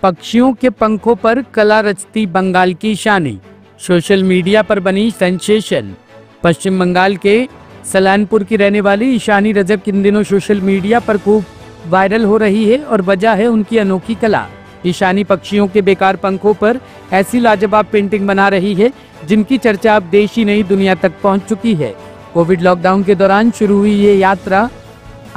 पक्षियों के पंखों पर कला रचती बंगाल की ईशानी, सोशल मीडिया पर बनी सेंसेशन। पश्चिम बंगाल के सलानपुर की रहने वाली ईशानी रजक इन दिनों सोशल मीडिया पर खूब वायरल हो रही है और वजह है उनकी अनोखी कला। ईशानी पक्षियों के बेकार पंखों पर ऐसी लाजवाब पेंटिंग बना रही है जिनकी चर्चा अब देश ही नहीं दुनिया तक पहुंच चुकी है। कोविड लॉकडाउन के दौरान शुरू हुई ये यात्रा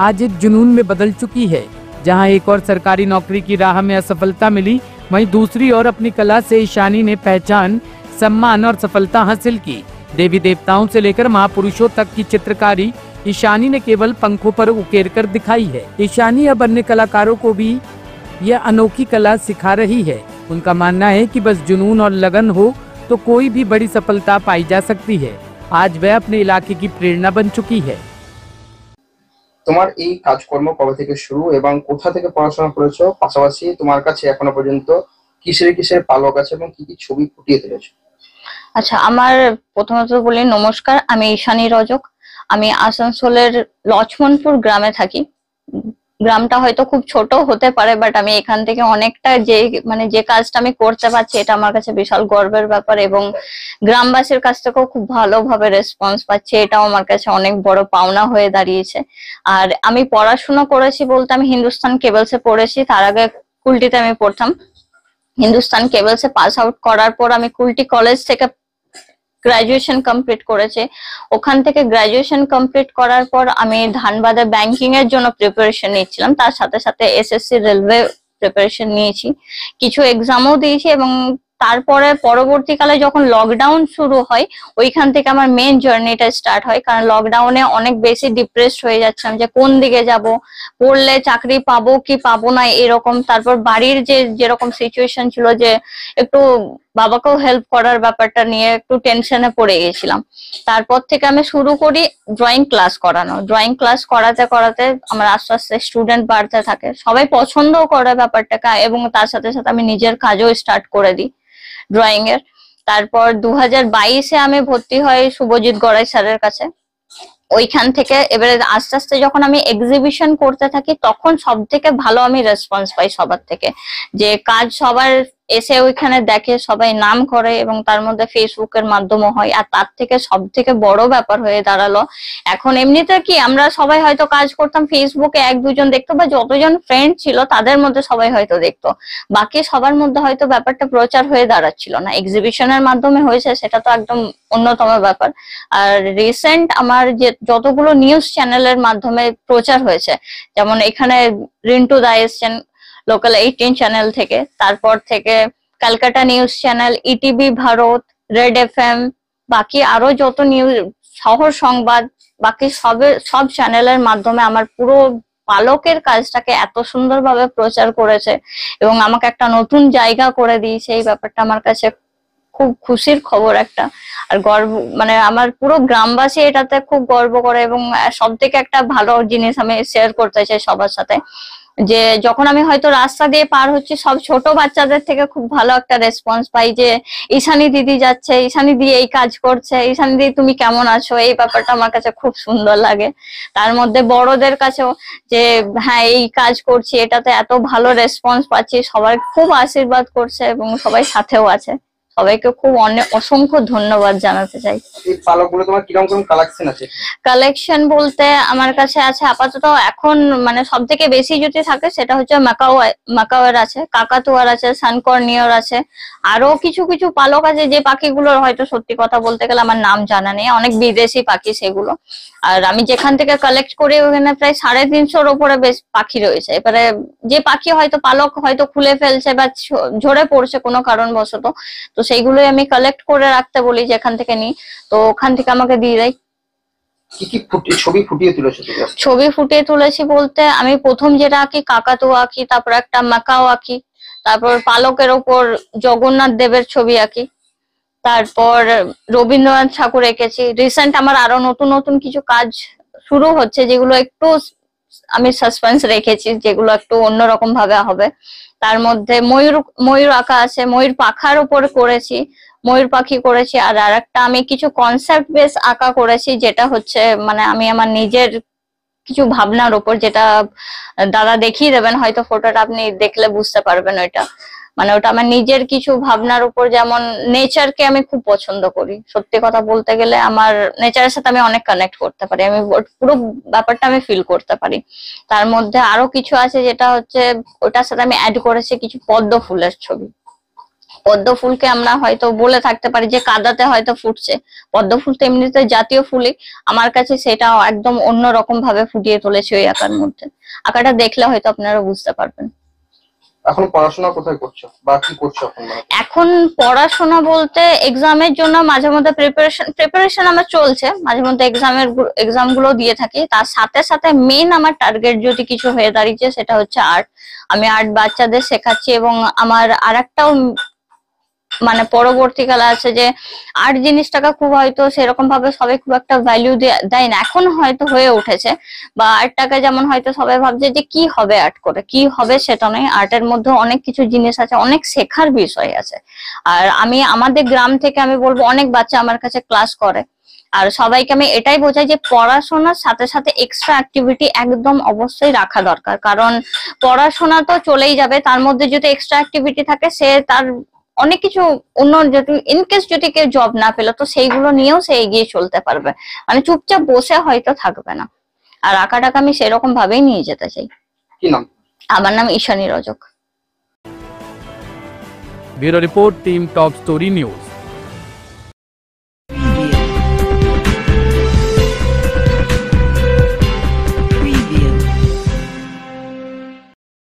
आज एक जुनून में बदल चुकी है। जहां एक और सरकारी नौकरी की राह में असफलता मिली, वहीं दूसरी ओर अपनी कला से ईशानी ने पहचान, सम्मान और सफलता हासिल की। देवी देवताओं से लेकर महापुरुषों तक की चित्रकारी ईशानी ने केवल पंखों पर उकेर कर दिखाई है। ईशानी अब अन्य कलाकारों को भी यह अनोखी कला सिखा रही है। उनका मानना है कि बस जुनून और लगन हो तो कोई भी बड़ी सफलता पाई जा सकती है। आज वह अपने इलाके की प्रेरणा बन चुकी है। তোমার এই কাজকর্ম কবে থেকে শুরু এবং কোথা থেকে পড়াশোনা করেছো, পাশাপাশি তোমার কাছে এখনো পর্যন্ত কিসের কিসের পালক আছে এবং কি কি ছবি ফুটিয়ে তুলেছো? আচ্ছা, আমার প্রথমত বলি নমস্কার, আমি ঈশানী রজক। আমি আসানসোলের লক্ষ্মণপুর গ্রামে থাকি। গ্রামটা হয়তো খুব ছোট হতে পারে, বাট আমি এখান থেকে অনেকটা যে কাজটা আমি করতে পারছি এটা আমার কাছে বিশাল গর্বের ব্যাপার এবং গ্রামবাসীর কাছ থেকেও খুব ভালোভাবে রেসপন্স পাচ্ছি, এটাও আমার কাছে অনেক বড় পাওনা হয়ে দাঁড়িয়েছে। আর আমি পড়াশোনা করেছি বলতে আমি হিন্দুস্তান কেবলসে পড়েছি, তার আগে কুলটিতে আমি পড়তাম। হিন্দুস্তান কেবলসে পাস আউট করার পর আমি কুলটি কলেজ থেকে গ্রাজুয়েশন কমপ্লিট করেছে। ওখান থেকে গ্রাজুয়েশন কমপ্লিট করার পর আমি ধানবাদে ব্যাংকিং এর জন্য প্রিপারেশন নিচ্ছিলাম, তার সাথে সাথে এসএসসি রেলওয়ে প্রিপারেশন নিয়েছি, কিছু এক্সামও দিয়েছি এবং তারপরে পরবর্তীকালে যখন লকডাউন শুরু হয় ওইখান থেকে আমার মেন জার্নিটা স্টার্ট হয়। কারণ লকডাউনে অনেক বেশি ডিপ্রেসড হয়ে যাচ্ছিলাম যে কোন দিকে যাব, পড়লে চাকরি পাবো কি পাবো না এরকম। তারপর বাড়ির যেরকম সিচুয়েশন ছিল যে একটু বাবাকেও হেল্প করার ব্যাপারটা নিয়ে একটু টেনশনে পড়ে গেছিলাম। তারপর থেকে আমি শুরু করি ড্রয়িং ক্লাস করানো। ড্রয়িং ক্লাস করাতে করাতে আমার আস্তে আস্তে স্টুডেন্ট বাড়তে থাকে, সবাই পছন্দও করে ব্যাপারটাকে এবং তার সাথে সাথে আমি নিজের কাজও স্টার্ট করে দিই ড্রয়িং এর। তারপর 2022-এ আমি ভর্তি হই শুভজিৎ গড়াই স্যারের কাছে। ওইখান থেকে এবারে আস্তে আস্তে যখন আমি এক্সিবিশন করতে থাকি তখন সব থেকে ভালো আমি রেসপন্স পাই সবার থেকে, যে কাজ সবার এসে ওইখানে দেখে, সবাই নাম করে এবং তার মধ্যে ফেসবুকের মাধ্যমে হয়। আর তার থেকে সব থেকে বড় ব্যাপার হয়ে দাঁড়ালো এখন এমনিতে কি আমরা সবাই হয়তো কাজ করতাম ফেসবুকে এক দুজন দেখতো বা যতজন ফ্রেন্ড ছিল তাদের মধ্যে সবাই হয়তো দেখতো, বাকি সবার মধ্যে হয়তো ব্যাপারটা প্রচার হয়ে দাঁড়াচ্ছিল না। এক্সিবিশনের মাধ্যমে হয়েছে সেটা তো একদম অন্যতম ব্যাপার। আর রিসেন্ট আমার যে যতগুলো নিউজ চ্যানেলের মাধ্যমে প্রচার হয়েছে, যেমন এখানে রিন্টু দা এসছেন লোকাল 18 চ্যানেল থেকে, তারপর থেকে Calcutta news channel, ETV Bharat, red FM, বাকি আরো যত নিউজ, শহর সংবাদ, বাকি সব চ্যানেলের মাধ্যমে আমার পুরো পালকের কাজটাকে এত সুন্দরভাবে প্রচার করেছে এবং আমাকে একটা নতুন জায়গা করে দিয়েছে। এই ব্যাপারটা আমার কাছে খুব খুশির খবর একটা, আর গর্ব, মানে আমার পুরো গ্রামবাসী এটাতে খুব গর্ব করে। এবং সব থেকে একটা ভালো জিনিস আমি শেয়ার করতে চাই সবার সাথে, যে যখন আমি হয়তো রাস্তা দিয়ে পার হচ্ছি সব ছোট বাচ্চাদের থেকে খুব ভালো একটা রেসপন্স পাই যে ঈশানী দিদি যাচ্ছে, ঈশানী দি এই কাজ করছে, ঈশানী দি তুমি কেমন আছো, এই ব্যাপারটা আমার কাছে খুব সুন্দর লাগে। তার মধ্যে বড়দের কাছেও যে হ্যাঁ এই কাজ করছি, এটাতে এত ভালো রেসপন্স পাচ্ছি, সবাই খুব আশীর্বাদ করছে এবং সবাই সাথেও আছে। সবাইকে খুব অসংখ্য ধন্যবাদ জানাতে চাই। এই পালকগুলো তোমার কিরকম কালেকশন আছে? কালেকশন বলতে আমার কাছে আছে আপাতত এখন মানে সব থেকে বেশি যদি থাকে সেটা হচ্ছে মাকাওয়ের আছে, কাকাতুয়ার আছে, সানকর্নিয়র আছে, আরো কিছু কিছু পালক আছে যে পাখিগুলোর হয়তো সত্যি কথা বলতে গেলে আমার নাম জানা নেই, অনেক বিদেশি পাখি সেগুলো। আর আমি যেখান থেকে কালেক্ট করি ওখানে প্রায় 350-র উপরে বেশ পাখি রয়েছে। এবারে যে পাখি হয়তো পালক হয়তো খুলে ফেলছে বা ঝরে পড়ছে কোনো কারণবশত, তো সেইগুলোই আমি কালেক্ট করে রাখতে বলি যেখান থেকে নিই, তো ওখান থেকে আমাকে দিয়ে দেয়। কি কি ছবি ফুটিয়ে তুলেছো? ছবি ফুটিয়ে তুলেছি বলতে আমি প্রথম যেটা আঁকি কাকাতুয়া আঁকি, তারপর একটা মাকাও আঁকি, তারপর পালকের ওপর জগন্নাথ দেবের ছবি আঁকি, তারপর রবীন্দ্রনাথ ঠাকুর এঁকেছি। রিসেন্ট আমার আরো নতুন নতুন কিছু কাজ শুরু হচ্ছে যেগুলো একটু আমি সাসপেন্স রেখেছি, যেগুলো একটু অন্যরকম ভাবে হবে। তার মধ্যে ময়ূর আঁকা আছে, ময়ূর পাখার উপর করেছি, ময়ূর পাখি করেছি। আর আরেকটা আমি কিছু কনসেপ্ট বেস আঁকা করেছি, যেটা হচ্ছে মানে আমি আমার নিজের কিছু ভাবনার উপর, যেটা দাদা দেখিয়ে দেবেন হয়তো ফটোটা, আপনি দেখলে বুঝতে পারবেন ওইটা। মানে ওটা আমার নিজের কিছু ভাবনার উপর, যেমন নেচারকে আমি খুব পছন্দ করি। সত্যি কথা বলতে গেলে আমার নেচারের সাথে আমি অনেক কানেক্ট করতে পারি, আমি পুরো ব্যাপারটা আমি ফিল করতে পারি। তার মধ্যে আরো কিছু আছে যেটা হচ্ছে ওটার সাথে আমি অ্যাড করেছি কিছু পদ্ম ফুলের ছবি। পদ্ম ফুলকে আমরা হয়তো বলে থাকতে পারি যে কাদাতে হয়তো ফুটছে, পদ্ম ফুল তো এমনিতে জাতীয় ফুলই, আমার কাছে সেটা একদম অন্যরকম ভাবে ফুটিয়ে তুলেছে ওই আঁকার মধ্যে। আঁকাটা দেখলে হয়তো আপনারা বুঝতে পারবেন। এখন পড়াশোনা কোথায় করছো বা কি করছো এখন? এখন পড়াশোনা বলতে এক্সামের জন্য মাঝে মধ্যে প্রিপারেশন আমার চলছে, মাঝে মধ্যে এক্সাম গুলো দিয়ে থাকি। তার সাথে সাথে মেইন আমার টার্গেট যদি কিছু হয়ে দাঁড়িয়েছে সেটা হচ্ছে আর্ট। আমি আর্ট বাচ্চাদের শেখাচ্ছি এবং আমার আরেকটাও মানে পরবর্তীকালে আছে যে আর্ট জিনিসটাকে খুব হয়তো সেরকম ভাবে সবাই খুব একটা ভ্যালু দেয় না, এখন হয়তো হয়ে উঠেছে। বা আর্টটাকে যেমন হয়তো সবাই ভাবছে যে কি হবে আর্ট করে, কি হবে সেটা নয়, আর্টের মধ্যে অনেক কিছু জিনিস আছে, অনেক শেখার বিষয় আছে। আর আমি আমাদের গ্রাম থেকে আমি বলবো অনেক বাচ্চা আমার কাছে ক্লাস করে, আর সবাইকে আমি এটাই বোঝাই যে পড়াশোনার সাথে সাথে এক্সট্রা অ্যাক্টিভিটি একদম অবশ্যই রাখা দরকার। কারণ পড়াশোনা তো চলেই যাবে, তার মধ্যে যদি এক্সট্রা অ্যাক্টিভিটি থাকে সে তার অনেক কিছু অন্য, যদি ইনকেস যদি কেউ জব না পেলো তো সেইগুলো নিয়েও সে এগিয়ে চলতে পারবে, মানে চুপচাপ বসে হয়তো থাকবে না। আর আঁকাটাকে আমি সেরকম ভাবেই নিয়ে যেতে চাই। কি নাম? আমার নাম Ishani Rajak. Bureau report, team top story news.